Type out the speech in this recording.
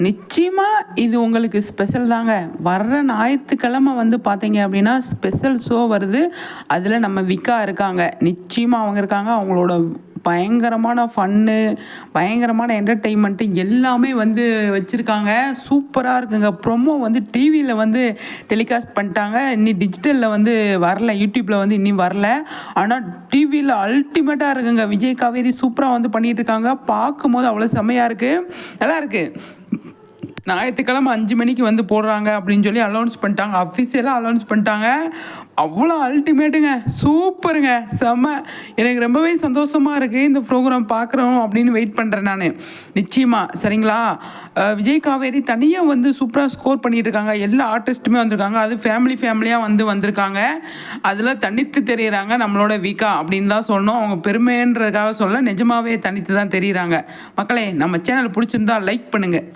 நிச்சயமாக இது உங்களுக்கு ஸ்பெஷல் தாங்க. வர்ற ஞாயித்துக்கிழமை வந்து பார்த்தீங்க அப்படின்னா ஸ்பெஷல் ஷோ வருது. அதில் நம்ம விக்கா இருக்காங்க. நிச்சயமாக அவங்க இருக்காங்க. அவங்களோட பயங்கரமான ஃபன்னு, பயங்கரமான என்டர்டெயின்மெண்ட்டு எல்லாமே வந்து வச்சுருக்காங்க. சூப்பராக இருக்குங்க. ப்ரொமோ வந்து டிவியில் வந்து டெலிகாஸ்ட் பண்ணிட்டாங்க. இன்னி டிஜிட்டலில் வந்து வரல. யூடியூப்பில் வந்து இன்னும் வரல. ஆனால் டிவியில் அல்டிமேட்டாக இருக்குங்க. விஜய் காவேரி சூப்பராக வந்து பண்ணிகிட்டு இருக்காங்க. பார்க்கும்போது அவ்வளோ செம்மையாக இருக்குது. நல்லா இருக்குது. ஞாயிற்றுக்கிழமை 5 மணிக்கு வந்து போடுறாங்க அப்படின்னு சொல்லி அலௌன்ஸ் பண்ணிட்டாங்க. அஃபிஷியலாக அலௌன்ஸ் பண்ணிட்டாங்க. அவ்வளோ அல்டிமேட்டுங்க. சூப்பருங்க. செம்ம. எனக்கு ரொம்பவே சந்தோஷமாக இருக்குது. இந்த ப்ரோக்ராம் பார்க்குறோம் அப்படின்னு வெயிட் பண்ணுறேன் நான். நிச்சயமாக சரிங்களா. விஜய் காவேரி தனியாக வந்து சூப்பராக ஸ்கோர் பண்ணிட்டு இருக்காங்க. எல்லா ஆர்டிஸ்ட்டுமே வந்திருக்காங்க. அது ஃபேமிலியாக வந்திருக்காங்க. அதில் தனித்து தெரியுறாங்க நம்மளோட விகா அப்படின்னு தான் சொல்லணும். அவங்க பெருமைன்றதுக்காக சொல்ல, நிஜமாவே தனித்து தான் தெரியுறாங்க. மக்களே, நம்ம சேனல் பிடிச்சிருந்தா லைக் பண்ணுங்கள்.